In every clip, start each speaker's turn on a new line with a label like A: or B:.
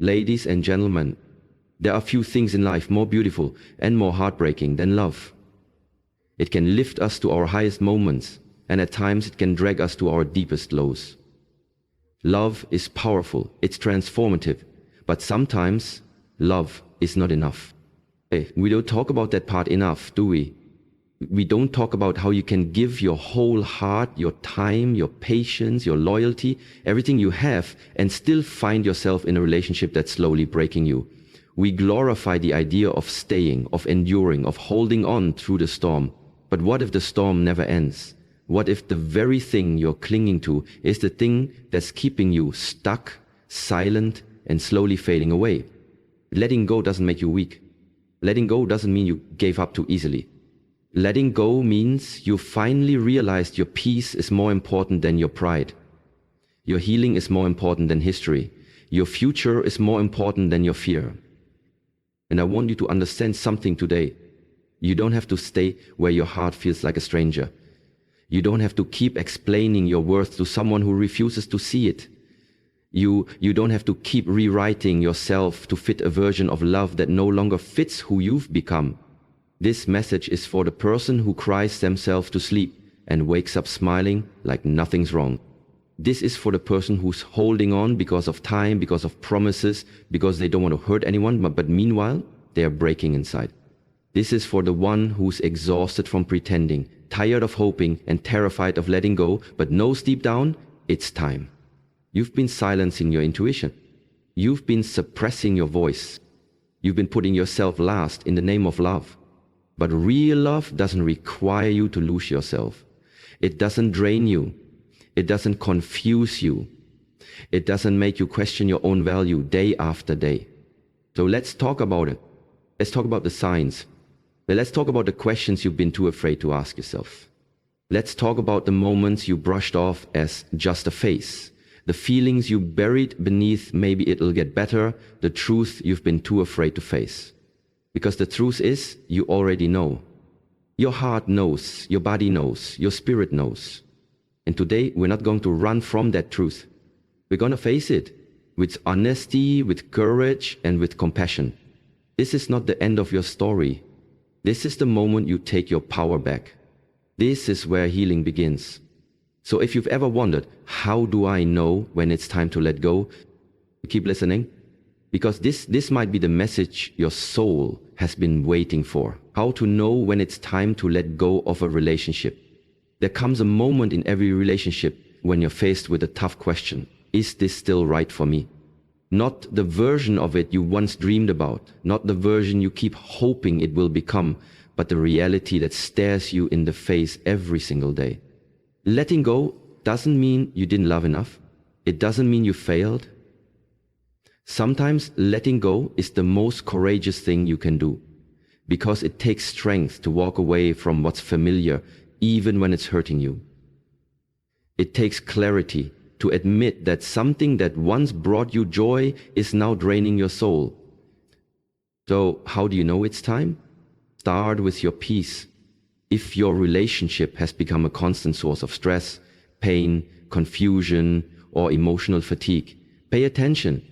A: Ladies and gentlemen, there are few things in life more beautiful and more heartbreaking than love. It can lift us to our highest moments, and at times it can drag us to our deepest lows. Love is powerful, it's transformative, but sometimes love is not enough. Hey, we don't talk about that part enough, do we? We don't talk about how you can give your whole heart, your time, your patience, your loyalty, everything you have, and still find yourself in a relationship that's slowly breaking you. We glorify the idea of staying, of enduring, of holding on through the storm. But what if the storm never ends? What if the very thing you're clinging to is the thing that's keeping you stuck, silent, and slowly fading away? Letting go doesn't make you weak. Letting go doesn't mean you gave up too easily. Letting go means you finally realized your peace is more important than your pride. Your healing is more important than history. Your future is more important than your fear. And I want you to understand something today. You don't have to stay where your heart feels like a stranger. You don't have to keep explaining your worth to someone who refuses to see it. You don't have to keep rewriting yourself to fit a version of love that no longer fits who you've become. This message is for the person who cries themselves to sleep and wakes up smiling like nothing's wrong. This is for the person who's holding on because of time, because of promises, because they don't want to hurt anyone, but meanwhile, they are breaking inside. This is for the one who's exhausted from pretending, tired of hoping, and terrified of letting go, but knows deep down, it's time. You've been silencing your intuition. You've been suppressing your voice. You've been putting yourself last in the name of love. But real love doesn't require you to lose yourself. It doesn't drain you. It doesn't confuse you. It doesn't make you question your own value day after day. So let's talk about it. Let's talk about the signs. Let's talk about the questions you've been too afraid to ask yourself. Let's talk about the moments you brushed off as just a phase. The feelings you buried beneath maybe it'll get better, the truth you've been too afraid to face. Because the truth is, you already know. Your heart knows, your body knows, your spirit knows. And today, we're not going to run from that truth. We're going to face it with honesty, with courage, and with compassion. This is not the end of your story. This is the moment you take your power back. This is where healing begins. So if you've ever wondered, how do I know when it's time to let go? Keep listening. Because this might be the message your soul has been waiting for. How to know when it's time to let go of a relationship. There comes a moment in every relationship when you're faced with a tough question. Is this still right for me? Not the version of it you once dreamed about, not the version you keep hoping it will become, but the reality that stares you in the face every single day. Letting go doesn't mean you didn't love enough. It doesn't mean you failed. Sometimes letting go is the most courageous thing you can do, because it takes strength to walk away from what's familiar, even when it's hurting you. It takes clarity to admit that something that once brought you joy is now draining your soul. So how do you know it's time? Start with your peace. If your relationship has become a constant source of stress, pain, confusion, or emotional fatigue, pay attention.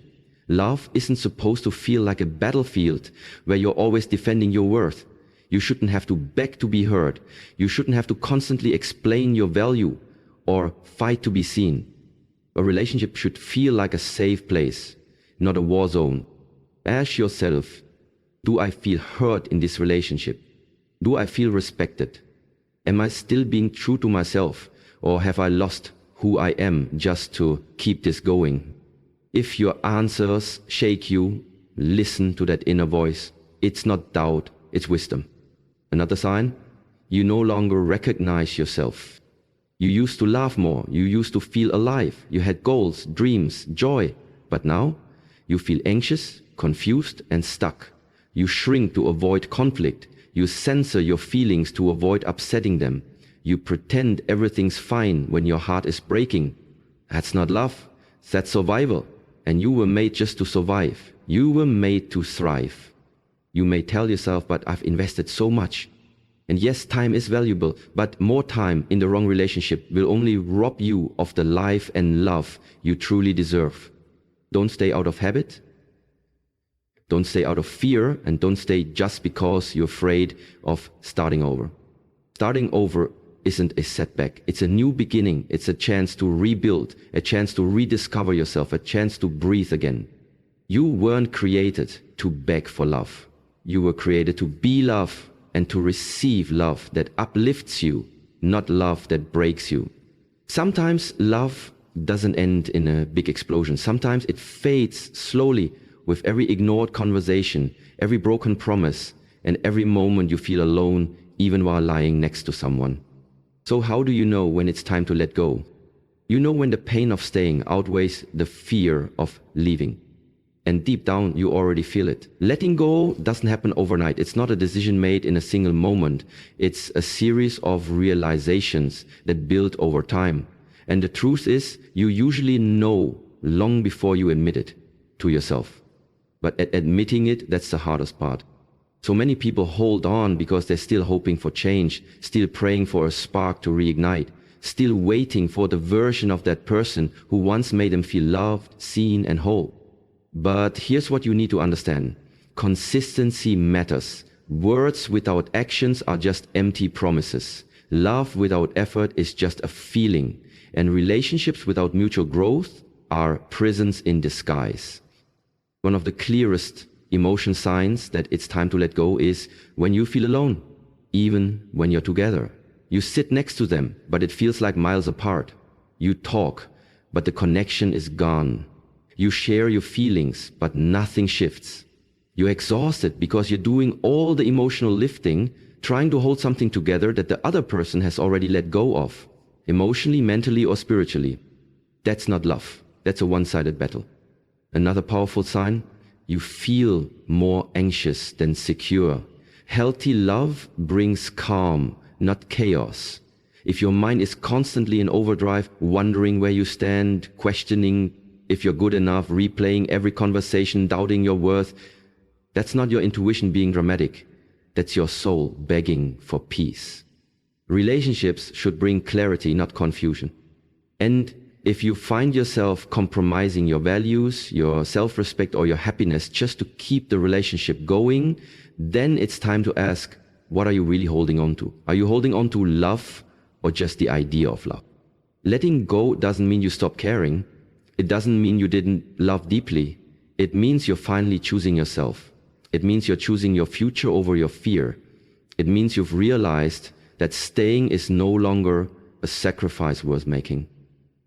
A: Love isn't supposed to feel like a battlefield where you're always defending your worth. You shouldn't have to beg to be heard. You shouldn't have to constantly explain your value or fight to be seen. A relationship should feel like a safe place, not a war zone. Ask yourself, do I feel heard in this relationship? Do I feel respected? Am I still being true to myself, or have I lost who I am just to keep this going? If your answers shake you, listen to that inner voice. It's not doubt, it's wisdom. Another sign, you no longer recognize yourself. You used to laugh more, you used to feel alive, you had goals, dreams, joy. But now, you feel anxious, confused, and stuck. You shrink to avoid conflict. You censor your feelings to avoid upsetting them. You pretend everything's fine when your heart is breaking. That's not love, that's survival. And you were made just to survive. You were made to thrive. You may tell yourself, but I've invested so much. And yes, time is valuable, but more time in the wrong relationship will only rob you of the life and love you truly deserve. Don't stay out of habit. Don't stay out of fear, and don't stay just because you're afraid of starting over. Starting over isn't a setback. It's a new beginning. It's a chance to rebuild, a chance to rediscover yourself, a chance to breathe again. You weren't created to beg for love. You were created to be love and to receive love that uplifts you, not love that breaks you. Sometimes love doesn't end in a big explosion. Sometimes it fades slowly with every ignored conversation, every broken promise, and every moment you feel alone, even while lying next to someone. So how do you know when it's time to let go? You know when the pain of staying outweighs the fear of leaving. And deep down, you already feel it. Letting go doesn't happen overnight. It's not a decision made in a single moment. It's a series of realizations that build over time. And the truth is, you usually know long before you admit it to yourself. But admitting it, that's the hardest part. So many people hold on because they're still hoping for change, still praying for a spark to reignite, still waiting for the version of that person who once made them feel loved, seen, and whole. But here's what you need to understand. Consistency matters. Words without actions are just empty promises. Love without effort is just a feeling. And relationships without mutual growth are prisons in disguise. One of the clearest emotion signs that it's time to let go is when you feel alone, even when you're together. You sit next to them, but it feels like miles apart. You talk, but the connection is gone. You share your feelings, but nothing shifts. You're exhausted because you're doing all the emotional lifting, trying to hold something together that the other person has already let go of, emotionally, mentally, or spiritually. That's not love. That's a one-sided battle. Another powerful sign, you feel more anxious than secure. Healthy love brings calm, not chaos. If your mind is constantly in overdrive, wondering where you stand, questioning if you're good enough, replaying every conversation, doubting your worth, that's not your intuition being dramatic. That's your soul begging for peace. Relationships should bring clarity, not confusion. And if you find yourself compromising your values, your self-respect, or your happiness just to keep the relationship going, then it's time to ask, what are you really holding on to? Are you holding on to love or just the idea of love? Letting go doesn't mean you stop caring. It doesn't mean you didn't love deeply. It means you're finally choosing yourself. It means you're choosing your future over your fear. It means you've realized that staying is no longer a sacrifice worth making.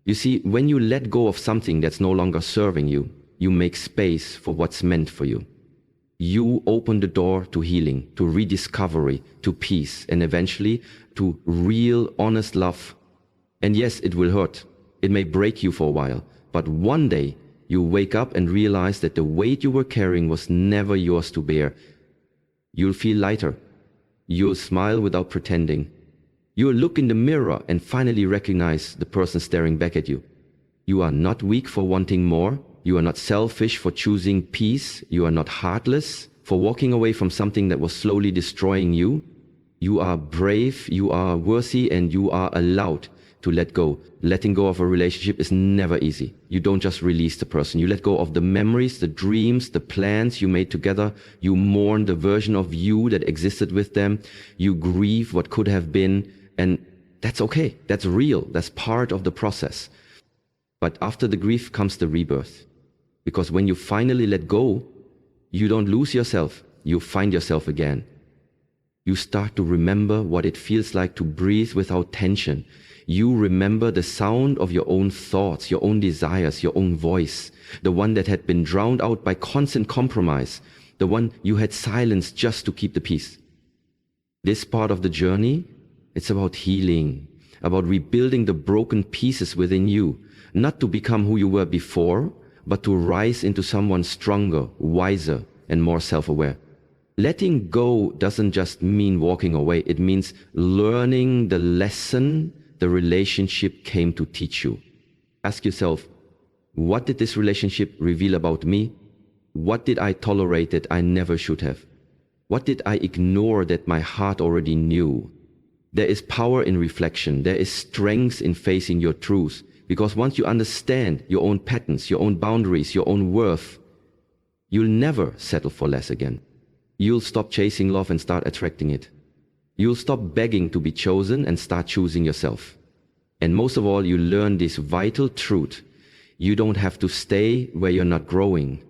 A: You see, when you let go of something that's no longer serving you, you make space for what's meant for you. You open the door to healing, to rediscovery, to peace, and eventually to real, honest love. And yes, it will hurt. It may break you for a while, but one day you wake up and realize that the weight you were carrying was never yours to bear. You'll feel lighter. You'll smile without pretending. You'll look in the mirror and finally recognize the person staring back at you. You are not weak for wanting more. You are not selfish for choosing peace. You are not heartless for walking away from something that was slowly destroying you. You are brave, you are worthy, and you are allowed to let go. Letting go of a relationship is never easy. You don't just release the person. You let go of the memories, the dreams, the plans you made together. You mourn the version of you that existed with them. You grieve what could have been. And that's okay. That's real. That's part of the process. But after the grief comes the rebirth. Because when you finally let go, you don't lose yourself. You find yourself again. You start to remember what it feels like to breathe without tension. You remember the sound of your own thoughts, your own desires, your own voice, the one that had been drowned out by constant compromise, the one you had silenced just to keep the peace. This part of the journey, it's about healing, about rebuilding the broken pieces within you, not to become who you were before, but to rise into someone stronger, wiser, and more self-aware. Letting go doesn't just mean walking away. It means learning the lesson the relationship came to teach you. Ask yourself, what did this relationship reveal about me? What did I tolerate that I never should have? What did I ignore that my heart already knew? There is power in reflection. There is strength in facing your truth. Because once you understand your own patterns, your own boundaries, your own worth, You'll never settle for less again. You'll stop chasing love and start attracting it. You'll stop begging to be chosen and start choosing yourself. And most of all, you learn this vital truth. You don't have to stay where you're not growing.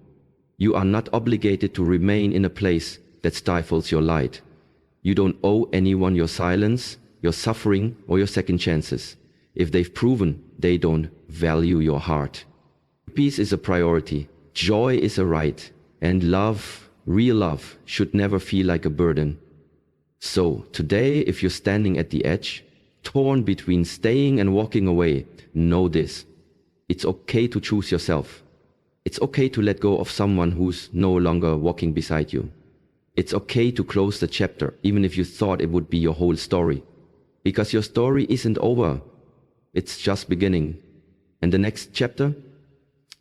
A: You are not obligated to remain in a place that stifles your light. You don't owe anyone your silence, your suffering, or your second chances. If they've proven they don't value your heart. Peace is a priority. Joy is a right. And love, real love, should never feel like a burden. So today, if you're standing at the edge, torn between staying and walking away, know this. It's okay to choose yourself. It's okay to let go of someone who's no longer walking beside you. It's okay to close the chapter, even if you thought it would be your whole story. Because your story isn't over. It's just beginning. And the next chapter,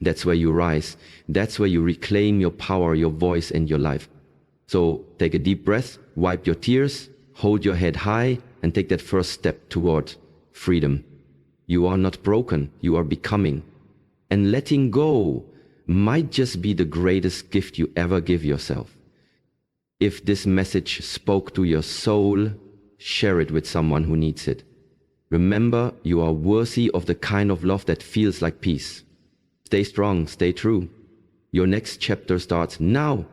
A: that's where you rise. That's where you reclaim your power, your voice, and your life. So take a deep breath, wipe your tears, hold your head high, and take that first step toward freedom. You are not broken, you are becoming. And letting go might just be the greatest gift you ever give yourself. If this message spoke to your soul, share it with someone who needs it. Remember, you are worthy of the kind of love that feels like peace. Stay strong, stay true. Your next chapter starts now.